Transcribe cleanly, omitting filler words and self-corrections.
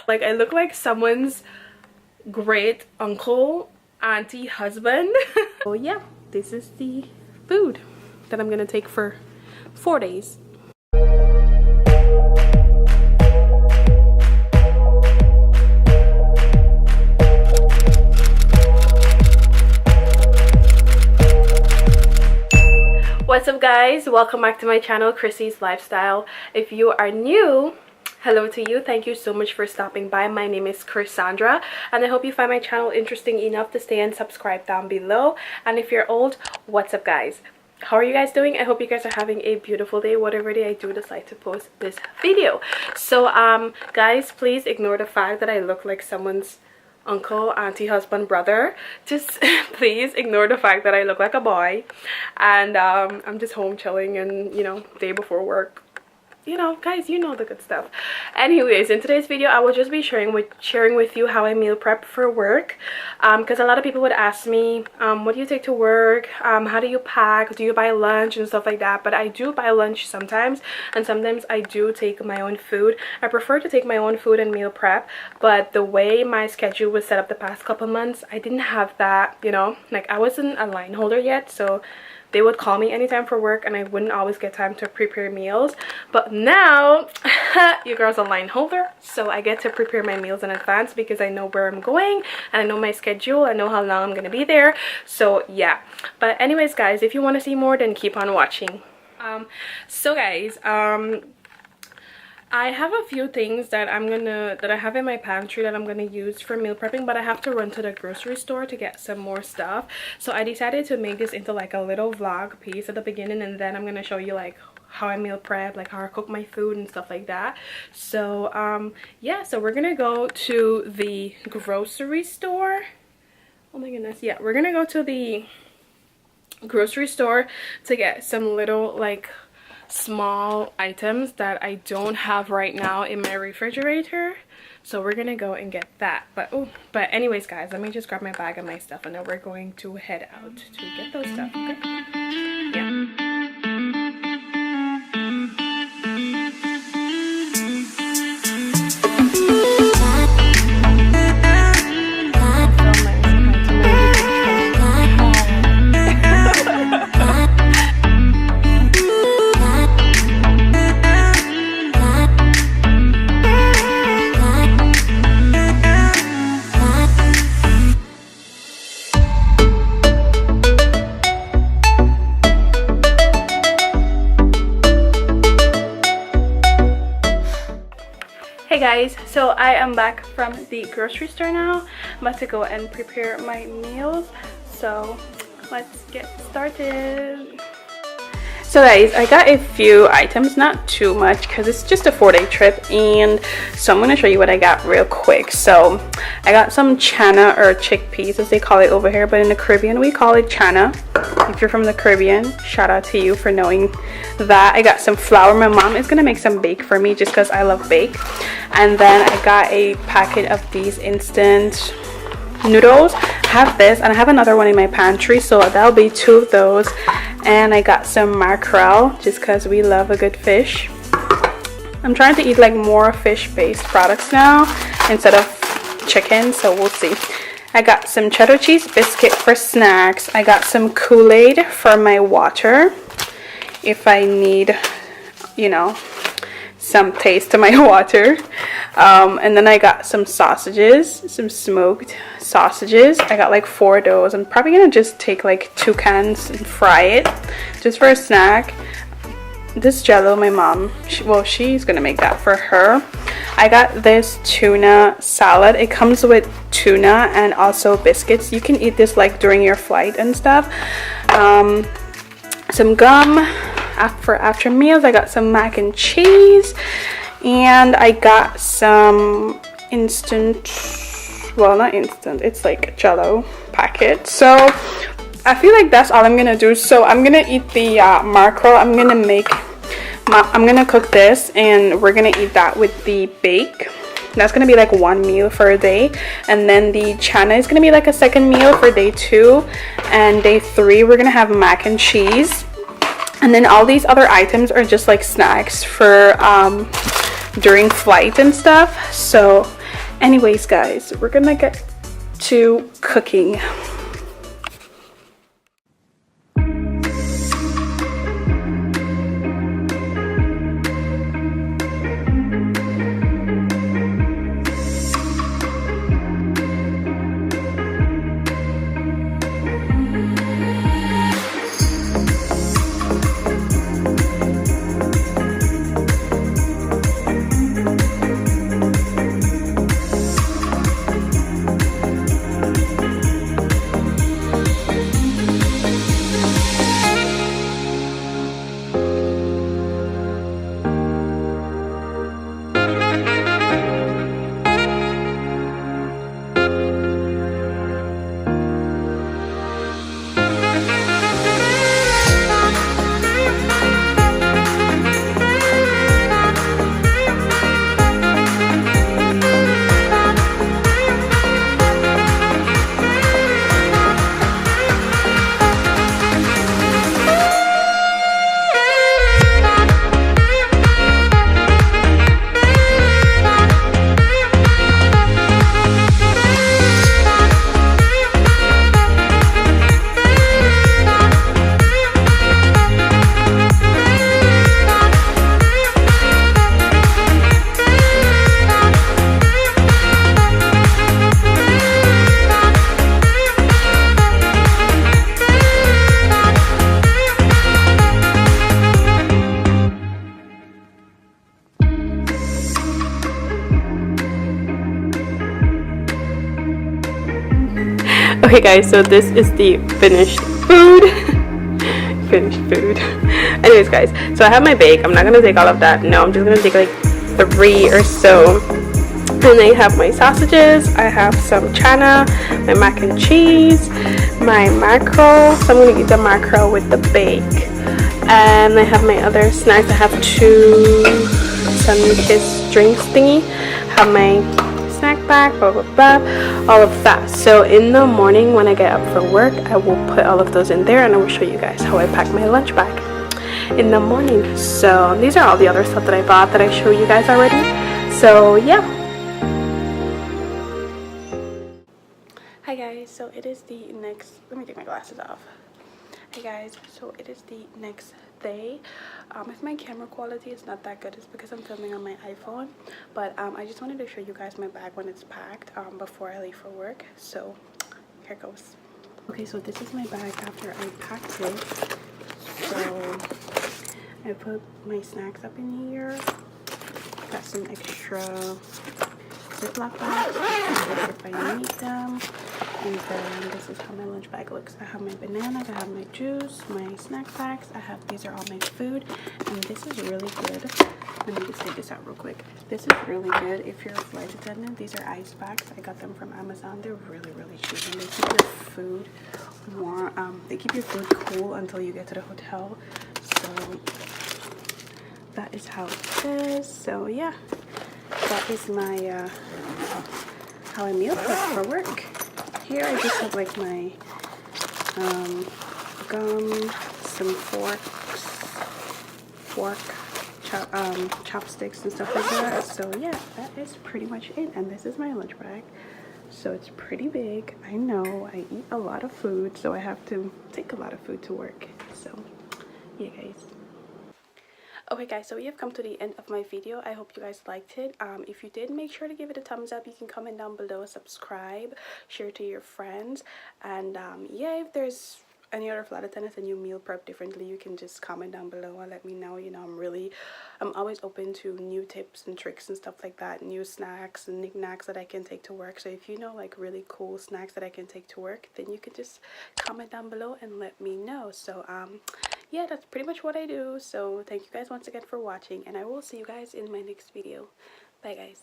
Like, I look like someone's great uncle, auntie, husband. So yeah, this is the food that I'm gonna take for 4 days. What's up guys, welcome back to my channel, Krissy's Lifestyle. If you are new, hello to you. Thank you so much for stopping by. My name is Cassandra and I hope you find my channel interesting enough to stay and subscribe down below. And if you're old, what's up guys? How are you guys doing? I hope you guys are having a beautiful day, whatever day I do decide to post this video. So guys, please ignore the fact that I look like someone's uncle, auntie, husband, brother. Just please ignore the fact that I look like a boy. And I'm just home chilling and, you know, day before work. You know, guys, you know the good stuff. Anyways, in today's video, I will just be sharing with you how I meal prep for work. Because a lot of people would ask me, what do you take to work? How do you pack? Do you buy lunch and stuff like that? But I do buy lunch sometimes, and sometimes I do take my own food. I prefer to take my own food and meal prep, but the way my schedule was set up the past couple months, I didn't have that, you know, like I wasn't a line holder yet, so they would call me anytime for work and I wouldn't always get time to prepare meals. But now, your girl's a line holder, so I get to prepare my meals in advance because I know where I'm going and I know my schedule. I know how long I'm going to be there. So yeah. But anyways, guys, if you want to see more, then keep on watching. So guys, I have a few things that I have in my pantry that I'm gonna use for meal prepping, but I have to run to the grocery store to get some more stuff. So I decided to make this into like a little vlog piece at the beginning, and then I'm gonna show you like how I meal prep, like how I cook my food and stuff like that. So yeah, so we're gonna go to the grocery store. Oh my goodness, yeah, we're gonna go to the grocery store to get some little like small items that I don't have right now in my refrigerator. So we're gonna go and get that. But anyways guys, let me just grab my bag and my stuff, and then we're going to head out to get those stuff. Okay? Yeah. Hey guys, so I am back from the grocery store now. I'm about to go and prepare my meals, so let's get started. So guys, I got a few items, not too much because it's just a 4-day trip, and so I'm going to show you what I got real quick. So I got some chana, or chickpeas as they call it over here, but in the Caribbean we call it chana. If you're from the Caribbean, shout out to you for knowing that. I got some flour. My mom is going to make some bake for me just because I love bake. And then I got a packet of these instant noodles. I have this and I have another one in my pantry, so that'll be 2 of those. And I got some mackerel just because we love a good fish. I'm trying to eat like more fish based products now instead of chicken, so we'll see. I got some cheddar cheese biscuit for snacks. I got some Kool-Aid for my water if I need, you know, some taste to my water. And then I got some sausages, some smoked sausages. I got like 4 of those. I'm probably gonna just take like 2 cans and fry it just for a snack. This jello, my mom, she's gonna make that for her. I got this tuna salad. It comes with tuna and also biscuits. You can eat this like during your flight and stuff. Some gum for after meals. I got some mac and cheese, and I got some instant, well, not instant, it's like jello packet. So I feel like that's all I'm gonna do. So I'm gonna eat the mackerel. I'm gonna cook this and we're gonna eat that with the bake. That's gonna be like 1 meal for a day, and then the chana is gonna be like a 2nd meal for day 2, and day 3 we're gonna have mac and cheese. And then all these other items are just like snacks for during flight and stuff. So Anyways guys, we're gonna get to cooking. Okay guys, so this is the finished food. Finished food. Anyways guys, so I have my bake. I'm not gonna take all of that. No, I'm just gonna take like 3 or so. And I have my sausages, I have some chana, my mac and cheese, my mackerel. So I'm gonna eat the mackerel with the bake. And I have my other snacks. I have 2 sun-kissed drinks thingy. Have my snack bag, blah blah blah, all of that. So in the morning when I get up for work, I will put all of those in there and I will show you guys how I pack my lunch bag in the morning. So these are all the other stuff that I bought that I showed you guys already. So yeah. Hi guys, so it is the next, let me take my glasses off. Hey guys, so it is the next day. If my camera quality is not that good, it's because I'm filming on my iPhone, but I just wanted to show you guys my bag when it's packed before I leave for work. So here goes. Okay, so this is my bag after I packed it. So I put my snacks up in here, got some extra Ziploc bags if I need them. And then this is how my lunch bag looks. I have my bananas, I have my juice, my snack packs, these are all my food, and this is really good. Let me just take this out real quick. This is really good if you're a flight attendant. These are ice packs. I got them from Amazon. They're really cheap, and they keep your food warm. They keep your food cool until you get to the hotel. So that is how it is. So yeah, that is my how I meal prep for work. Here I just have like my gum, some chopsticks and stuff like that. So yeah, that is pretty much it. And this is my lunch bag. So it's pretty big. I know I eat a lot of food, so I have to take a lot of food to work. So yeah guys. Okay guys, so we have come to the end of my video. I hope you guys liked it. If you did, make sure to give it a thumbs up. You can comment down below, subscribe, share to your friends, and yeah, if there's any other flight attendants and you meal prep differently, you can just comment down below and let me know. You know, I'm always open to new tips and tricks and stuff like that, new snacks and knickknacks that I can take to work. So if you know like really cool snacks that I can take to work, then you can just comment down below and let me know. So yeah, that's pretty much what I do. So thank you guys once again for watching, and I will see you guys in my next video. Bye guys.